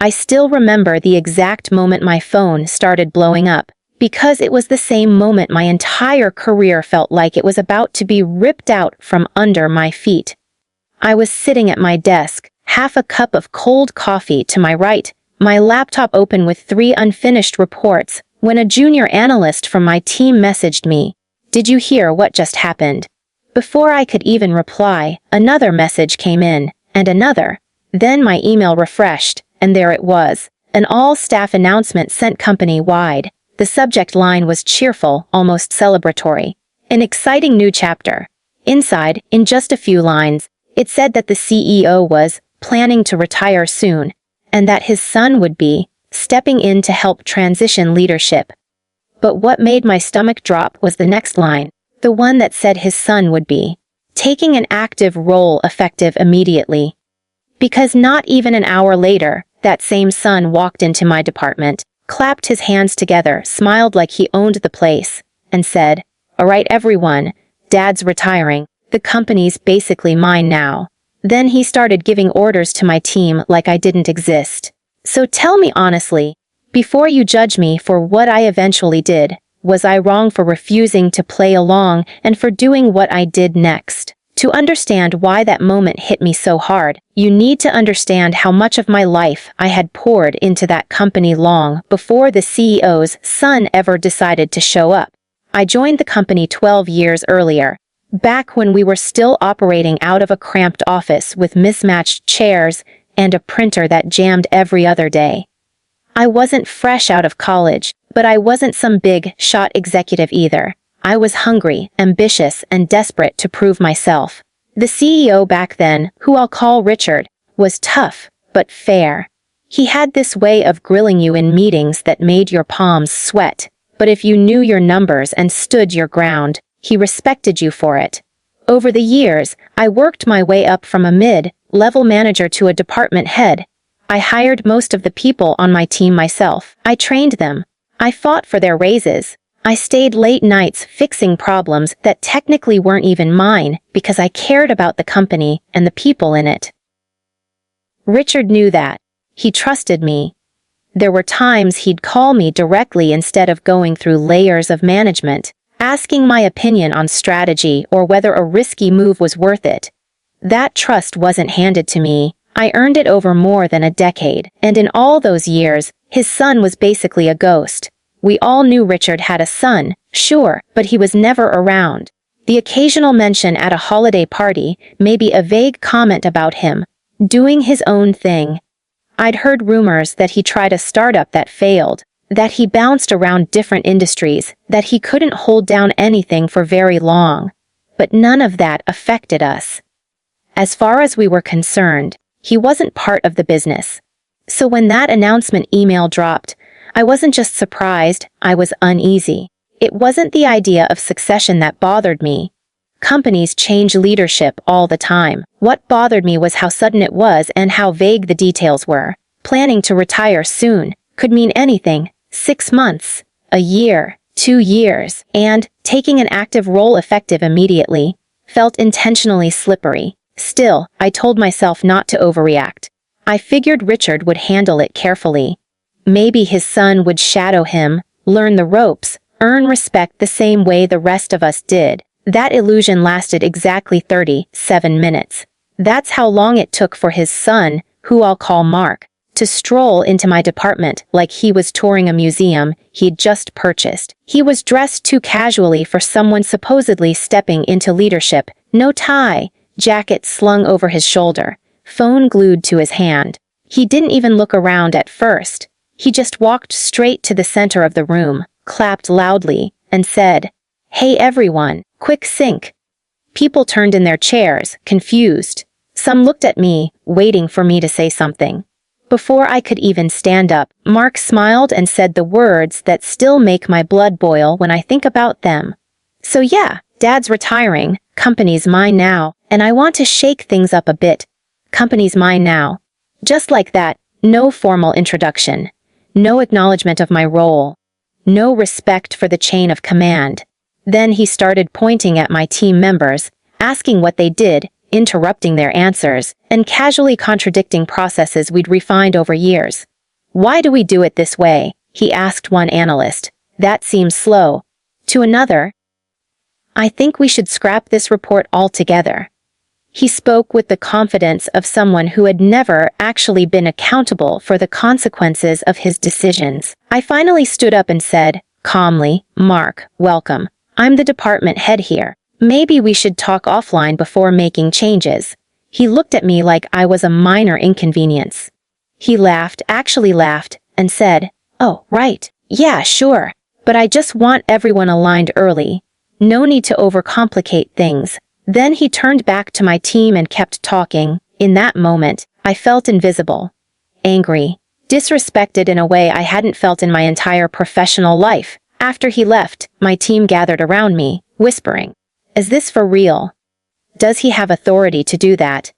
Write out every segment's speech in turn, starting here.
I still remember the exact moment my phone started blowing up, because it was the same moment my entire career felt like it was about to be ripped out from under my feet. I was sitting at my desk, half a cup of cold coffee to my right, my laptop open with 3 unfinished reports, when a junior analyst from my team messaged me, "Did you hear what just happened?" Before I could even reply, another message came in, and another. Then my email refreshed, and there it was, an all-staff announcement sent company-wide. The subject line was cheerful, almost celebratory. An exciting new chapter. Inside, in just a few lines, it said that the CEO was planning to retire soon, and that his son would be stepping in to help transition leadership. But what made my stomach drop was the next line, the one that said his son would be taking an active role effective immediately. Because not even an hour later, that same son walked into my department, clapped his hands together, smiled like he owned the place, and said, "All right, everyone, Dad's retiring. The company's basically mine now." Then he started giving orders to my team like I didn't exist. So tell me honestly, before you judge me for what I eventually did, was I wrong for refusing to play along and for doing what I did next? To understand why that moment hit me so hard, you need to understand how much of my life I had poured into that company long before the CEO's son ever decided to show up. I joined the company 12 years earlier, back when we were still operating out of a cramped office with mismatched chairs and a printer that jammed every other day. I wasn't fresh out of college, but I wasn't some big shot executive either. I was hungry, ambitious, and desperate to prove myself. The CEO back then, who I'll call Richard, was tough, but fair. He had this way of grilling you in meetings that made your palms sweat, but if you knew your numbers and stood your ground, he respected you for it. Over the years, I worked my way up from a mid-level manager to a department head. I hired most of the people on my team myself. I trained them. I fought for their raises. I stayed late nights fixing problems that technically weren't even mine because I cared about the company and the people in it. Richard knew that. He trusted me. There were times he'd call me directly instead of going through layers of management, asking my opinion on strategy or whether a risky move was worth it. That trust wasn't handed to me. I earned it over more than a decade, and in all those years, his son was basically a ghost. We all knew Richard had a son, sure, but he was never around. The occasional mention at a holiday party, maybe a vague comment about him, doing his own thing. I'd heard rumors that he tried a startup that failed, that he bounced around different industries, that he couldn't hold down anything for very long. But none of that affected us. As far as we were concerned, he wasn't part of the business. So when that announcement email dropped, I wasn't just surprised, I was uneasy. It wasn't the idea of succession that bothered me. Companies change leadership all the time. What bothered me was how sudden it was and how vague the details were. Planning to retire soon could mean anything. 6 months, a year, 2 years, and taking an active role effective immediately felt intentionally slippery. Still, I told myself not to overreact. I figured Richard would handle it carefully. Maybe his son would shadow him, learn the ropes, earn respect the same way the rest of us did. That illusion lasted exactly 37 minutes. That's how long it took for his son, who I'll call Mark, to stroll into my department like he was touring a museum he'd just purchased. He was dressed too casually for someone supposedly stepping into leadership. No tie, jacket slung over his shoulder, phone glued to his hand. He didn't even look around at first. He just walked straight to the center of the room, clapped loudly, and said, "Hey everyone, quick sync." People turned in their chairs, confused. Some looked at me, waiting for me to say something. Before I could even stand up, Mark smiled and said the words that still make my blood boil when I think about them. "So yeah, Dad's retiring, company's mine now, and I want to shake things up a bit. Company's mine now." Just like that, no formal introduction. No acknowledgement of my role. No respect for the chain of command. Then he started pointing at my team members, asking what they did, interrupting their answers, and casually contradicting processes we'd refined over years. "Why do we do it this way?" he asked one analyst. "That seems slow." To another, "I think we should scrap this report altogether." He spoke with the confidence of someone who had never actually been accountable for the consequences of his decisions. I finally stood up and said, calmly, "Mark, welcome. I'm the department head here. Maybe we should talk offline before making changes." He looked at me like I was a minor inconvenience. He laughed, actually laughed, and said, "Oh, right. Yeah, sure. But I just want everyone aligned early. No need to overcomplicate things." Then he turned back to my team and kept talking. In that moment, I felt invisible, angry, disrespected in a way I hadn't felt in my entire professional life. After he left, my team gathered around me, whispering, "Is this for real? Does he have authority to do that?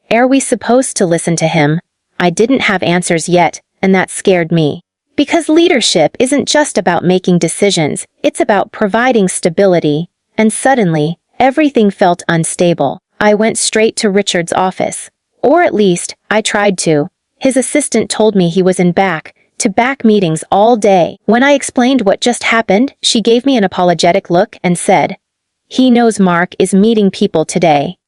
Are we supposed to listen to him?" I didn't have answers yet, and that scared me. Because leadership isn't just about making decisions, it's about providing stability. And suddenly, everything felt unstable. I went straight to Richard's office. Or at least, I tried to. His assistant told me he was in back-to-back meetings all day. When I explained what just happened, she gave me an apologetic look and said, "He knows Mark is meeting people today."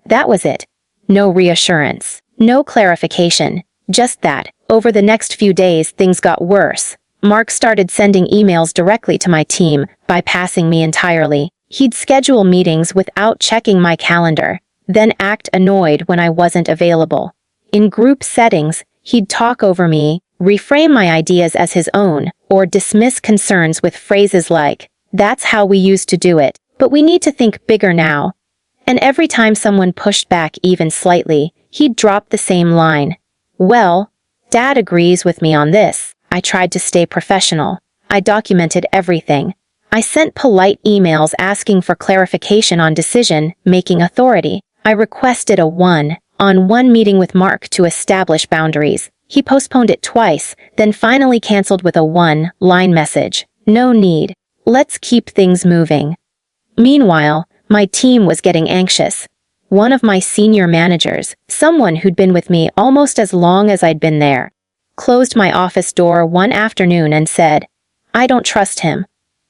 That was it. No reassurance. No clarification. Just that, over the next few days, things got worse. Mark started sending emails directly to my team, bypassing me entirely. He'd schedule meetings without checking my calendar, then act annoyed when I wasn't available. In group settings, he'd talk over me, reframe my ideas as his own, or dismiss concerns with phrases like, "That's how we used to do it, but we need to think bigger now." And every time someone pushed back even slightly, he'd drop the same line. "Well, Dad agrees with me on this." I tried to stay professional. I documented everything. I sent polite emails asking for clarification on decision-making authority. I requested a one-on-one meeting with Mark to establish boundaries. He postponed it twice, then finally canceled with a one-line message. "No need. Let's keep things moving." Meanwhile, my team was getting anxious. One of my senior managers, someone who'd been with me almost as long as I'd been there, closed my office door one afternoon and said, "I don't trust him.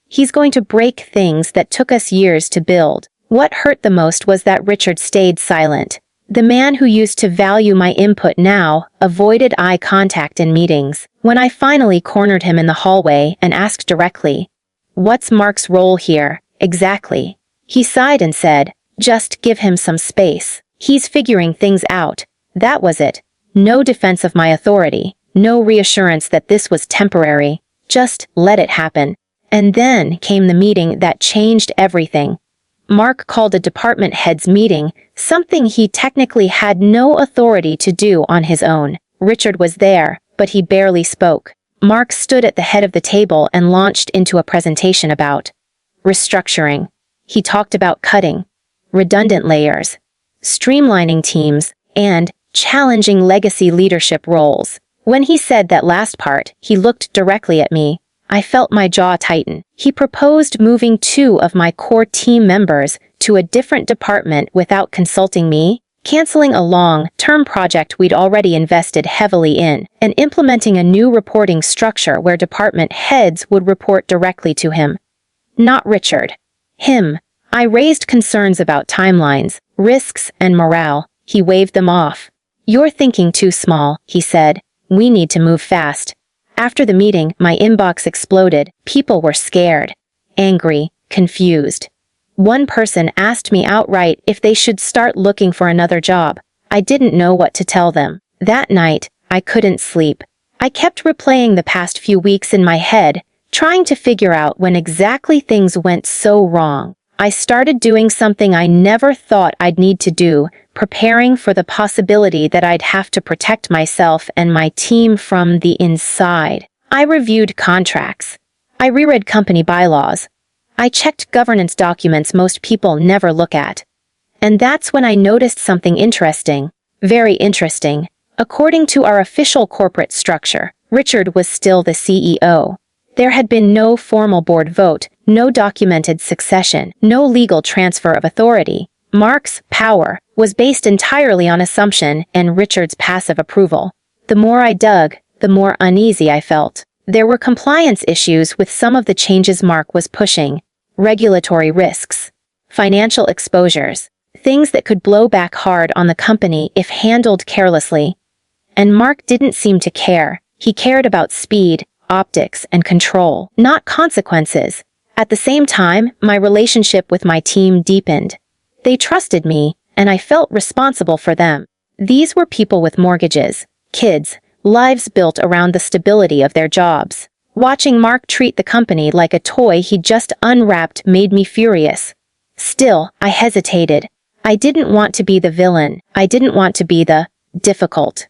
He's going to break things that took us years to build." What hurt the most was that Richard stayed silent. The man who used to value my input now avoided eye contact in meetings. When I finally cornered him in the hallway and asked directly, "What's Mark's role here, exactly?" he sighed and said, "Just give him some space. He's figuring things out." That was it. No defense of my authority. No reassurance that this was temporary. Just let it happen. And then came the meeting that changed everything. Mark called a department head's meeting, something he technically had no authority to do on his own. Richard was there, but he barely spoke. Mark stood at the head of the table and launched into a presentation about restructuring. He talked about cutting redundant layers, streamlining teams, and challenging legacy leadership roles. When he said that last part, he looked directly at me. I felt my jaw tighten. He proposed moving 2 of my core team members to a different department without consulting me, canceling a long-term project we'd already invested heavily in, and implementing a new reporting structure where department heads would report directly to him. Not Richard. Him. I raised concerns about timelines, risks, and morale. He waved them off. "You're thinking too small," he said. "We need to move fast." After the meeting, my inbox exploded. People were scared, angry, confused. One person asked me outright if they should start looking for another job. I didn't know what to tell them. That night, I couldn't sleep. I kept replaying the past few weeks in my head, trying to figure out when exactly things went so wrong. I started doing something I never thought I'd need to do, preparing for the possibility that I'd have to protect myself and my team from the inside. I reviewed contracts. I reread company bylaws. I checked governance documents most people never look at. And that's when I noticed something interesting. Very interesting. According to our official corporate structure, Richard was still the CEO. There had been no formal board vote, no documented succession, no legal transfer of authority. Mark's power was based entirely on assumption and Richard's passive approval. The more I dug, the more uneasy I felt. There were compliance issues with some of the changes Mark was pushing, regulatory risks, financial exposures, things that could blow back hard on the company if handled carelessly. And Mark didn't seem to care. He cared about speed, optics, and control, not consequences. At the same time, my relationship with my team deepened. They trusted me, and I felt responsible for them. These were people with mortgages, kids, lives built around the stability of their jobs. Watching Mark treat the company like a toy he just unwrapped made me furious. Still, I hesitated. I didn't want to be the villain. I didn't want to be the difficult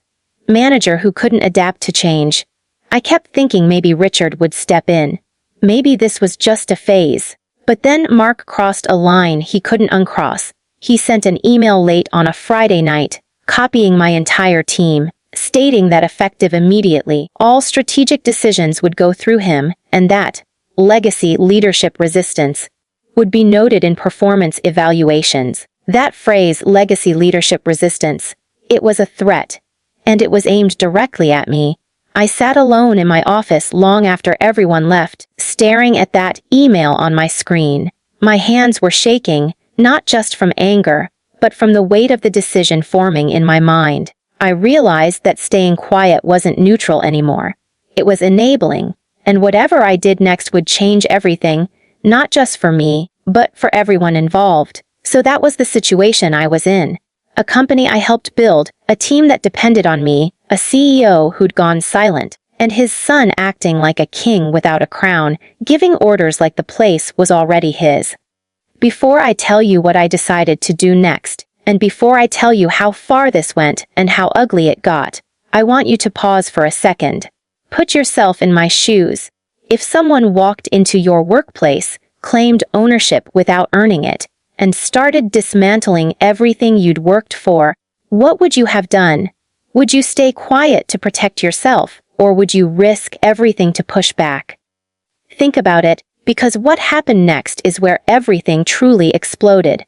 manager who couldn't adapt to change. I kept thinking maybe Richard would step in. Maybe this was just a phase. But then Mark crossed a line he couldn't uncross. He sent an email late on a Friday night, copying my entire team, stating that effective immediately, all strategic decisions would go through him, and that legacy leadership resistance would be noted in performance evaluations. That phrase, legacy leadership resistance, it was a threat, and it was aimed directly at me. I sat alone in my office long after everyone left, staring at that email on my screen. My hands were shaking, not just from anger, but from the weight of the decision forming in my mind. I realized that staying quiet wasn't neutral anymore. It was enabling, and whatever I did next would change everything, not just for me, but for everyone involved. So that was the situation I was in. A company I helped build, a team that depended on me, a CEO who'd gone silent, and his son acting like a king without a crown, giving orders like the place was already his. Before I tell you what I decided to do next, and before I tell you how far this went and how ugly it got, I want you to pause for a second. Put yourself in my shoes. If someone walked into your workplace, claimed ownership without earning it, and started dismantling everything you'd worked for, what would you have done? Would you stay quiet to protect yourself, or would you risk everything to push back? Think about it, because what happened next is where everything truly exploded.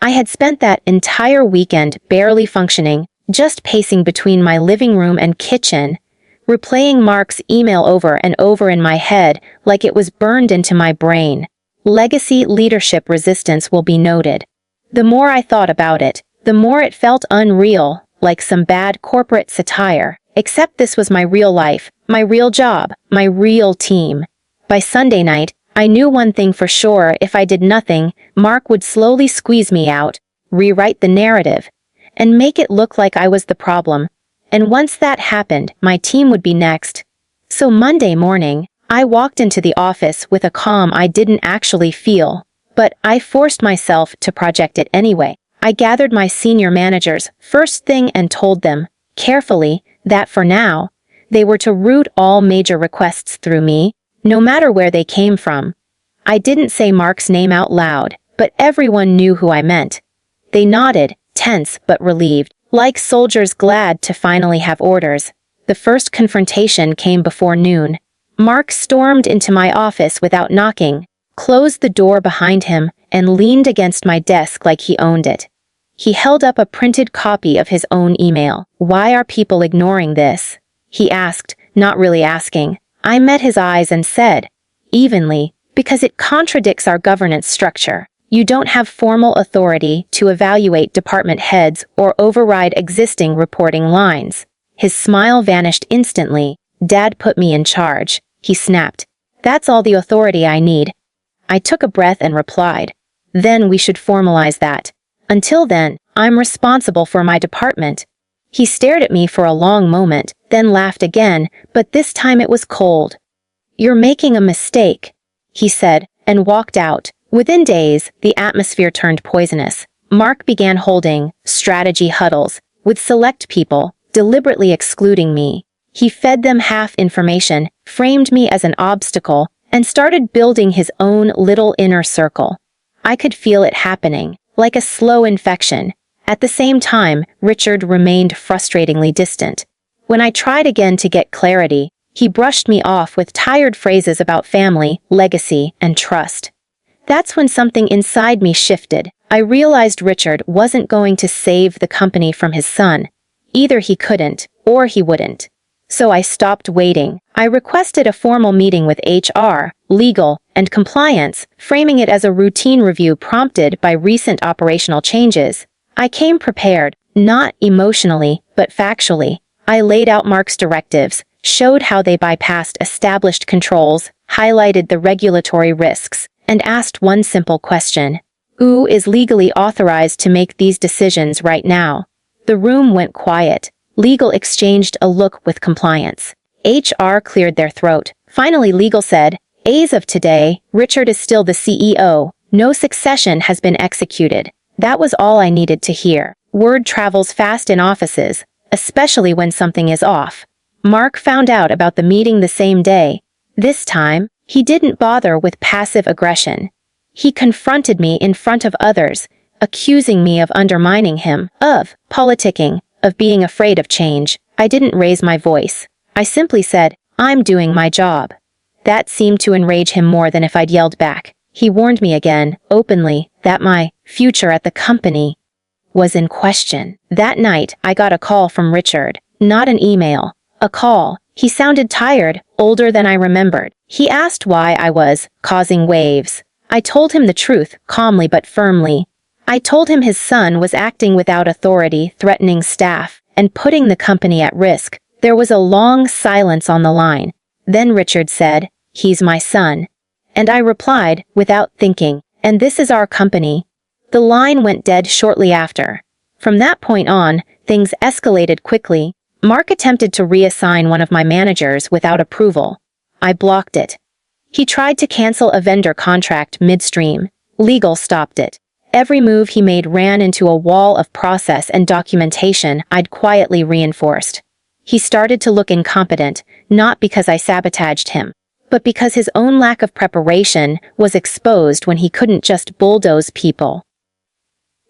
I had spent that entire weekend barely functioning, just pacing between my living room and kitchen, replaying Mark's email over and over in my head like it was burned into my brain. Legacy leadership resistance will be noted. The more I thought about it, the more it felt unreal, like some bad corporate satire. Except this was my real life, my real job, my real team. By Sunday night, I knew one thing for sure: if I did nothing, Mark would slowly squeeze me out, rewrite the narrative, and make it look like I was the problem. And once that happened, my team would be next. So Monday morning, I walked into the office with a calm I didn't actually feel, but I forced myself to project it anyway. I gathered my senior managers first thing and told them, carefully, that for now, they were to route all major requests through me, no matter where they came from. I didn't say Mark's name out loud, but everyone knew who I meant. They nodded, tense but relieved, like soldiers glad to finally have orders. The first confrontation came before noon. Mark stormed into my office without knocking, closed the door behind him, and leaned against my desk like he owned it. He held up a printed copy of his own email. "Why are people ignoring this?" he asked, not really asking. I met his eyes and said, evenly, "Because it contradicts our governance structure. You don't have formal authority to evaluate department heads or override existing reporting lines." His smile vanished instantly. "Dad put me in charge," he snapped. "That's all the authority I need." I took a breath and replied, "Then we should formalize that. Until then, I'm responsible for my department." He stared at me for a long moment, then laughed again, but this time it was cold. "You're making a mistake," he said, and walked out. Within days, the atmosphere turned poisonous. Mark began holding strategy huddles with select people, deliberately excluding me. He fed them half information, framed me as an obstacle, and started building his own little inner circle. I could feel it happening, like a slow infection. At the same time, Richard remained frustratingly distant. When I tried again to get clarity, he brushed me off with tired phrases about family, legacy, and trust. That's when something inside me shifted. I realized Richard wasn't going to save the company from his son. Either he couldn't, or he wouldn't. So I stopped waiting. I requested a formal meeting with HR, legal, and compliance, framing it as a routine review prompted by recent operational changes. I came prepared, not emotionally, but factually. I laid out Mark's directives, showed how they bypassed established controls, highlighted the regulatory risks, and asked one simple question. Who is legally authorized to make these decisions right now? The room went quiet. Legal exchanged a look with compliance. HR cleared their throat. Finally, legal said, as of today, Richard is still the CEO. No succession has been executed. That was all I needed to hear. Word travels fast in offices, especially when something is off. Mark found out about the meeting the same day. This time, he didn't bother with passive aggression. He confronted me in front of others, accusing me of undermining him, of politicking, of being afraid of change. I didn't raise my voice. I simply said, I'm doing my job. That seemed to enrage him more than if I'd yelled back. He warned me again, openly, that my future at the company was in question. That night, I got a call from Richard. Not an email. A call. He sounded tired, older than I remembered. He asked why I was causing waves. I told him the truth, calmly but firmly. I told him his son was acting without authority, threatening staff, and putting the company at risk. There was a long silence on the line. Then Richard said, "He's my son." And I replied, without thinking, "And this is our company." The line went dead shortly after. From that point on, things escalated quickly. Mark attempted to reassign one of my managers without approval. I blocked it. He tried to cancel a vendor contract midstream. Legal stopped it. Every move he made ran into a wall of process and documentation I'd quietly reinforced. He started to look incompetent, not because I sabotaged him, but because his own lack of preparation was exposed when he couldn't just bulldoze people.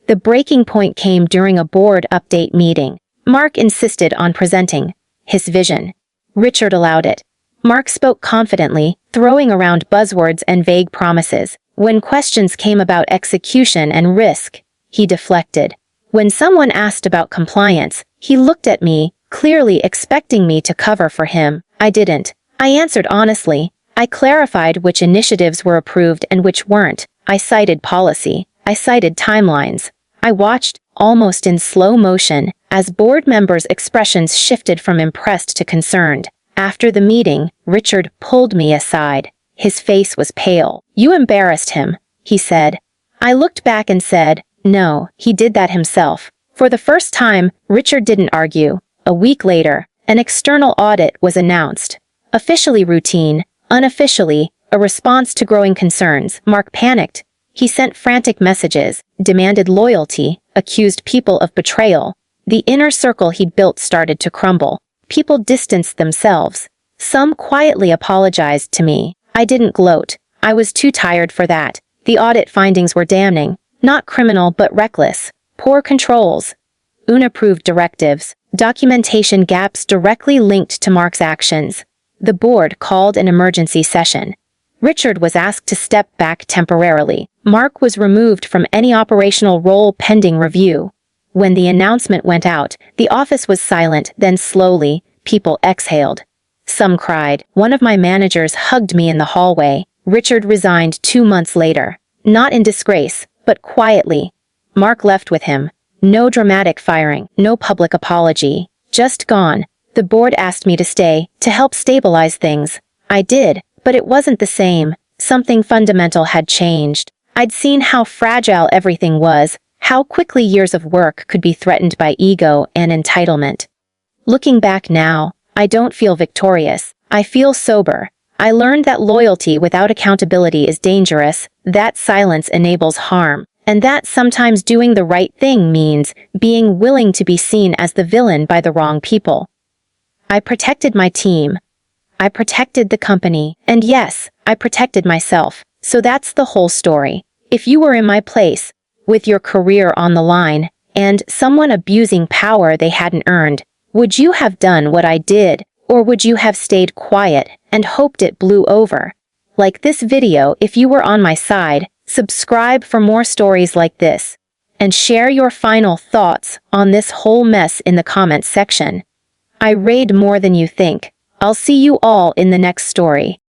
The breaking point came during a board update meeting. Mark insisted on presenting his vision. Richard allowed it. Mark spoke confidently, throwing around buzzwords and vague promises. When questions came about execution and risk, he deflected. When someone asked about compliance, he looked at me, clearly expecting me to cover for him. I didn't. I answered honestly. I clarified which initiatives were approved and which weren't. I cited policy. I cited timelines. I watched, almost in slow motion, as board members' expressions shifted from impressed to concerned. After the meeting, Richard pulled me aside. His face was pale. "You embarrassed him," he said. I looked back and said, "No, he did that himself." For the first time, Richard didn't argue. A week later, an external audit was announced. Officially routine, unofficially, a response to growing concerns. Mark panicked. He sent frantic messages, demanded loyalty, accused people of betrayal. The inner circle he'd built started to crumble. People distanced themselves. Some quietly apologized to me. I didn't gloat. I was too tired for that. The audit findings were damning. Not criminal but reckless. Poor controls. Unapproved directives. Documentation gaps directly linked to Mark's actions. The board called an emergency session. Richard was asked to step back temporarily. Mark was removed from any operational role pending review. When the announcement went out, the office was silent, then slowly, people exhaled. Some cried. One of my managers hugged me in the hallway. Richard resigned 2 months later. Not in disgrace, but quietly. Mark left with him. No dramatic firing, no public apology. Just gone. The board asked me to stay, to help stabilize things. I did, but it wasn't the same. Something fundamental had changed. I'd seen how fragile everything was, how quickly years of work could be threatened by ego and entitlement. Looking back now, I don't feel victorious. I feel sober. I learned that loyalty without accountability is dangerous, that silence enables harm, and that sometimes doing the right thing means being willing to be seen as the villain by the wrong people. I protected my team. I protected the company. And yes, I protected myself. So that's the whole story. If you were in my place, with your career on the line, and someone abusing power they hadn't earned, would you have done what I did, or would you have stayed quiet and hoped it blew over? Like this video if you were on my side, subscribe for more stories like this, and share your final thoughts on this whole mess in the comments section. I raid more than you think. I'll see you all in the next story.